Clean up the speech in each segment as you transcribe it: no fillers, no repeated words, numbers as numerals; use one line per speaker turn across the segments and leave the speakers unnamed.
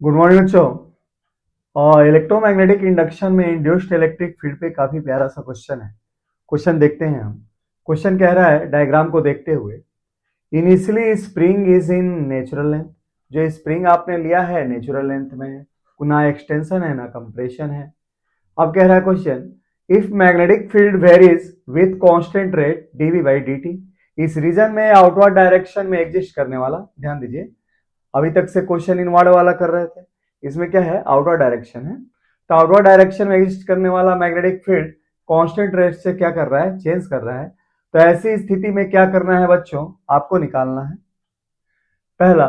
Good morning बच्चों। और electromagnetic induction में इंड्यूस्ड इलेक्ट्रिक फील्ड पे काफी प्यारा सा क्वेश्चन है। क्वेश्चन देखते हैं हम। क्वेश्चन कह रहा है डायग्राम को देखते हुए, initially spring is in natural length. जो स्प्रिंग आपने लिया है नेचुरल लेंथ में है, ना एक्सटेंशन है ना कंप्रेशन है। अब कह रहा है question, if magnetic field varies with constant rate d v by d t, इस रीजन में आउटवर्ड डायरेक्शन में एग्जिस्ट करने वाला, ध्यान दीजिए अभी तक से क्वेश्चन इनवर्ड वाला कर रहे थे, इसमें क्या है आउटवर्ड डायरेक्शन है। तो आउटवर्ड डायरेक्शन में एग्जिस्ट करने वाला मैग्नेटिक फील्ड कांस्टेंट रेट से क्या कर रहा है, चेंज कर रहा है। तो ऐसी स्थिति में क्या करना है बच्चों, आपको निकालना है पहला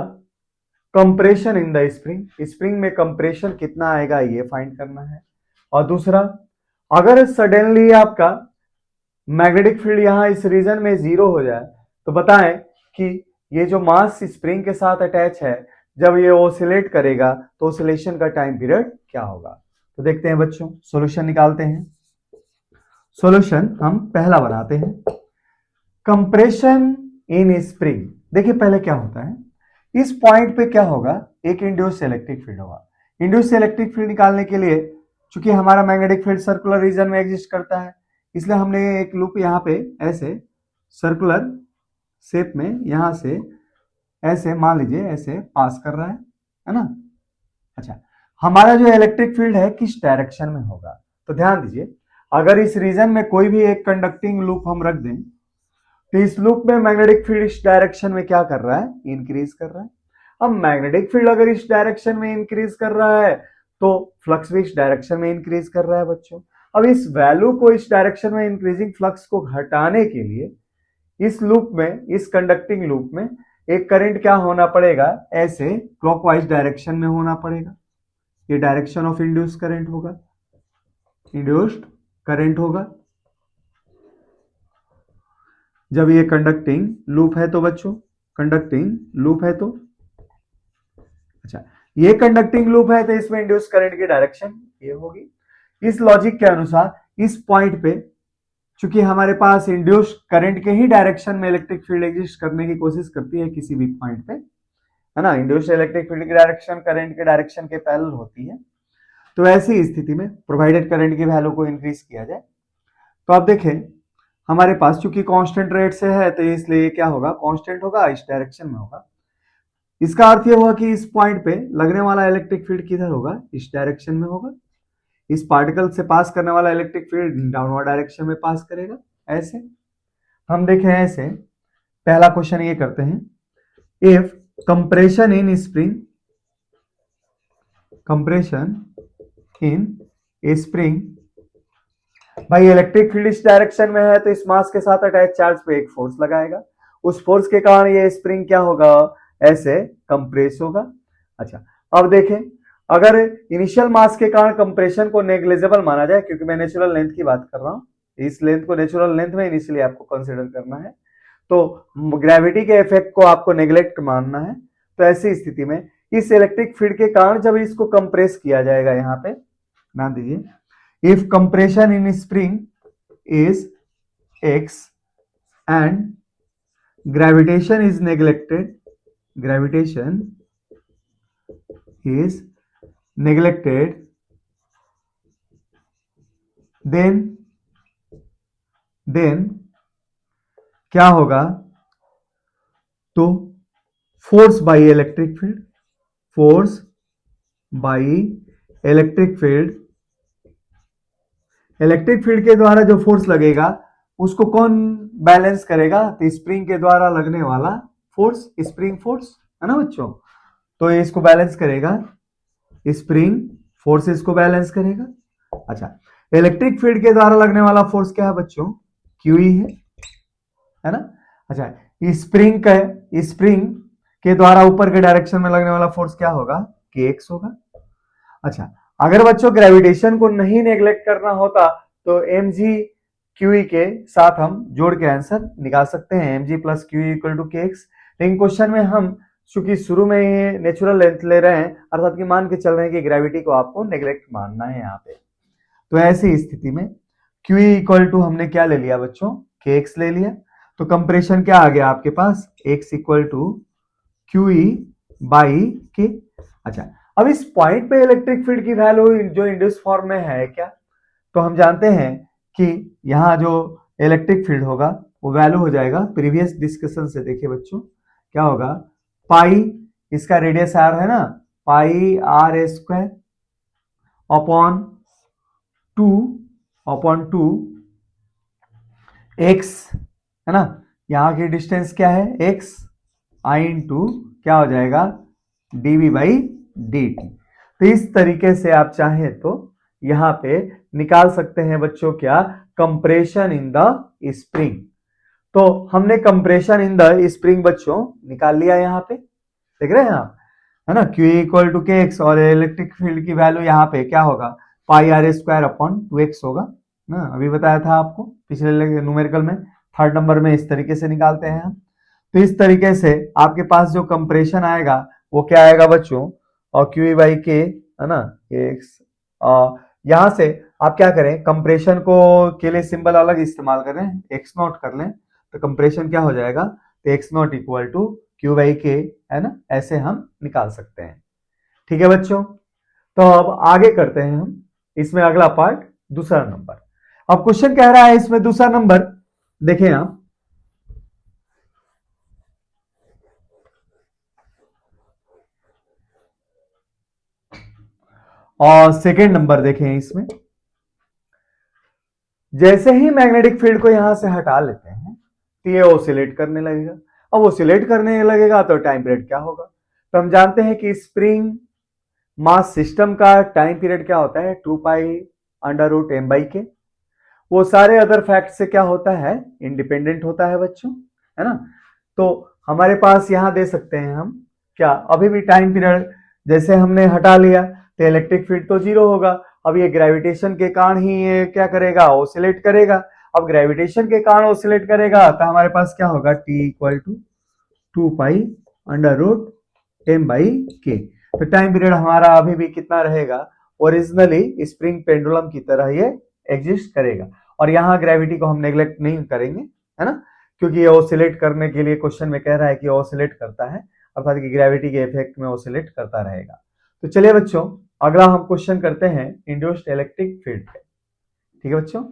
compression in the spring, spring में कंप्रेशन कितना आएगा ये फाइंड करना है। और दूसरा, अगर सडनली आपका मैग्नेटिक फील्ड यहां इस रीजन में जीरो हो जाए तो बताएं कि ये जो मास स्प्रिंग के साथ अटैच है, जब ये ओसिलेट करेगा तो ओसिलेशन का टाइम पीरियड क्या होगा। तो देखते हैं बच्चों, सॉल्यूशन निकालते हैं। सॉल्यूशन हम पहला बनाते हैं, कंप्रेशन इन स्प्रिंग। देखिए पहले क्या होता है, इस पॉइंट पे क्या होगा, एक इंड्यूस इलेक्ट्रिक फील्ड होगा। इंड्यूस इलेक्ट्रिक फील्ड निकालने के लिए चूंकि हमारा मैग्नेटिक फील्ड सर्कुलर रीजन में एग्जिस्ट करता है, इसलिए हमने एक लूप यहाँ पे ऐसे सर्कुलर शेप में यहां से ऐसे मान लीजिए ऐसे पास कर रहा है ना। अच्छा, हमारा जो इलेक्ट्रिक फील्ड है किस डायरेक्शन में होगा, तो ध्यान दीजिए अगर इस रीजन में कोई भी एक कंडक्टिंग लूप हम रख दें तो इस लूप में मैग्नेटिक फील्ड इस डायरेक्शन में क्या कर रहा है, इंक्रीज कर रहा है। अब मैग्नेटिक फील्ड अगर इस डायरेक्शन में इंक्रीज कर रहा है तो फ्लक्स भी इस डायरेक्शन में इंक्रीज कर रहा है बच्चों। अब इस वैल्यू को, इस डायरेक्शन में इंक्रीजिंग फ्लक्स को घटाने के लिए इस लूप में, इस कंडक्टिंग लूप में एक करंट क्या होना पड़ेगा, ऐसे क्लॉकवाइज डायरेक्शन में होना पड़ेगा। ये डायरेक्शन ऑफ इंड्यूस करंट होगा, इंड्यूस्ड करंट होगा जब ये कंडक्टिंग लूप है तो बच्चों, कंडक्टिंग लूप है तो, अच्छा ये कंडक्टिंग लूप है तो इसमें इंड्यूस करंट की डायरेक्शन ये होगी। इस लॉजिक के अनुसार इस पॉइंट पे चूंकि हमारे पास इंड्यूस करंट के ही डायरेक्शन में इलेक्ट्रिक फील्ड एग्जिस्ट करने की कोशिश करती है किसी भी पॉइंट पे, है ना, इंड्यूस इलेक्ट्रिक फील्ड की डायरेक्शन करंट के डायरेक्शन के पैरेलल होती है। तो ऐसी स्थिति में प्रोवाइडेड करंट की वैल्यू को इंक्रीज किया जाए तो आप देखें हमारे पास चूंकि कांस्टेंट रेट से है तो इसलिए क्या होगा, कांस्टेंट होगा, इस डायरेक्शन में होगा। इसका अर्थ यह हुआ कि इस पॉइंट पे लगने वाला इलेक्ट्रिक फील्ड किधर होगा, इस डायरेक्शन में होगा। इस पार्टिकल से पास करने वाला इलेक्ट्रिक फील्ड डाउनवर्ड डायरेक्शन में पास करेगा। ऐसे हम देखें, ऐसे पहला क्वेश्चन ये करते हैं, if compression in spring, compression in spring, भाई इलेक्ट्रिक फील्ड इस डायरेक्शन में है तो इस मास के साथ अटैच चार्ज पे एक फोर्स लगाएगा, उस फोर्स के कारण ये स्प्रिंग क्या होगा, ऐसे कंप्रेस होगा। अच्छा अब देखें, अगर इनिशियल मास के कारण कंप्रेशन को नेग्लिजिबल माना जाए, क्योंकि मैं नेचुरल लेंथ की बात कर रहा हूं, इस लेंथ को नेचुरल लेंथ में इनिशियली आपको कंसीडर करना है, तो ग्रेविटी के इफेक्ट को आपको नेग्लेक्ट मानना है। तो ऐसी स्थिति में इस इलेक्ट्रिक फील्ड के कारण जब इसको कंप्रेस किया जाएगा, यहां पे ध्यान दीजिए, if compression in spring is x and gravitation is neglected, gravitation is neglected, then क्या होगा, तो force by electric field, force by electric field, electric field के द्वारा जो फोर्स लगेगा उसको कौन बैलेंस करेगा, तो स्प्रिंग के द्वारा लगने वाला फोर्स, स्प्रिंग फोर्स है ना बच्चों, तो ये इसको बैलेंस करेगा, स्प्रिंग फोर्स इसको बैलेंस करेगा। अच्छा, इलेक्ट्रिक फील्ड के द्वारा लगने वाला फोर्स क्या है बच्चों, क्यूई है ना। अच्छा, स्प्रिंग के द्वारा ऊपर के डायरेक्शन में लगने वाला फोर्स क्या होगा, के एक्स होगा। अच्छा, अगर बच्चों ग्रेविटेशन को नहीं नेग्लेक्ट करना होता तो एम जी क्यूई के साथ हम जोड़ के आंसर निकाल सकते हैं, m g plus q equal to k x. लेकिन क्वेश्चन में हम चूंकि शुरू में ये नेचुरल लेंथ ले रहे हैं, अर्थात कि मान के चल रहे हैं कि ग्रेविटी को आपको नेग्लेक्ट मानना है यहाँ पे, तो ऐसी स्थिति में क्यू इक्वल टू हमने क्या ले लिया बच्चों, के एक्स ले लिया। तो कंप्रेशन क्या आ गया आपके पास, x equal to q e by k. अच्छा, अब इस पॉइंट पे इलेक्ट्रिक फील्ड की वैल्यू जो इंड्यूस फॉर्म में है क्या, तो हम जानते हैं कि यहाँ जो इलेक्ट्रिक फील्ड होगा वो वैल्यू हो जाएगा, प्रीवियस डिस्कशन से देखिए बच्चों, क्या होगा, पाई, इसका रेडियस आर है ना, pi r square upon two x, है ना, यहां की डिस्टेंस क्या है एक्स, आई इंटू क्या हो जाएगा डीवी बाई डी टी। तो इस तरीके से आप चाहें तो यहां पे निकाल सकते हैं बच्चों क्या, कंप्रेशन इन द स्प्रिंग। तो हमने कंप्रेशन इन द स्प्रिंग बच्चों निकाल लिया, यहां पे देख रहे हैं आप, है ना, Q equal to k x, और इलेक्ट्रिक फील्ड की वैल्यू यहाँ पे क्या होगा, पाई आर स्क्वायर अपॉन 2x होगा ना, अभी बताया था आपको पिछले न्यूमेरिकल में, थर्ड नंबर में इस तरीके से निकालते हैं हम। तो इस तरीके से आपके पास जो कंप्रेशन आएगा वो क्या आएगा बच्चों, और क्यू बाई के, है ना, एक्स, यहां से आप क्या करें, कंप्रेशन को के लिए सिंबल अलग इस्तेमाल करें, एक्स नॉट कर लें, तो कंप्रेशन क्या हो जाएगा, तो x not equal to q by k, है ना, ऐसे हम निकाल सकते हैं। ठीक है बच्चों, तो अब आगे करते हैं हम इसमें अगला पार्ट, दूसरा नंबर। अब क्वेश्चन कह रहा है इसमें दूसरा नंबर, देखें आप, और सेकेंड नंबर देखें इसमें, जैसे ही मैग्नेटिक फील्ड को यहां से हटा लेते हैं तो ये ऑसिलेट करने लगेगा। अब ऑसिलेट करने लगेगा तो टाइम पीरियड क्या होगा, तो हम जानते हैं कि स्प्रिंग मास सिस्टम का टाइम पीरियड क्या होता है, 2 pi under root m by k. वो सारे अदर फैक्ट से क्या होता है, इंडिपेंडेंट होता है बच्चों, है ना। तो हमारे पास यहां दे सकते हैं हम क्या, अभी भी टाइम पीरियड जैसे हमने हटा लिया तो इलेक्ट्रिक फील्ड तो जीरो होगा। अब ये ग्रेविटेशन के कारण ही ये क्या करेगा, ऑसिलेट करेगा। अब ग्रेविटेशन के कारण ऑसिलेट करेगा तो हमारे पास क्या होगा, T equal to 2 pi under root m by k. तो टाइम पीरियड हमारा अभी भी कितना रहेगा, ओरिजिनली स्प्रिंग पेंडुलम की तरह ये एग्जिस्ट करेगा। और यहाँ ग्रेविटी को हम नेग्लेक्ट नहीं करेंगे, है ना, क्योंकि ये ऑसिलेट करने के लिए क्वेश्चन में कह रहा है कि ऑसिलेट करता है, अर्थात कि ग्रेविटी के इफेक्ट में ऑसिलेट करता रहेगा। तो चलिए बच्चों, अगला हम क्वेश्चन करते हैं इंड्यूस्ड इलेक्ट्रिक फील्ड पे। ठीक है बच्चों।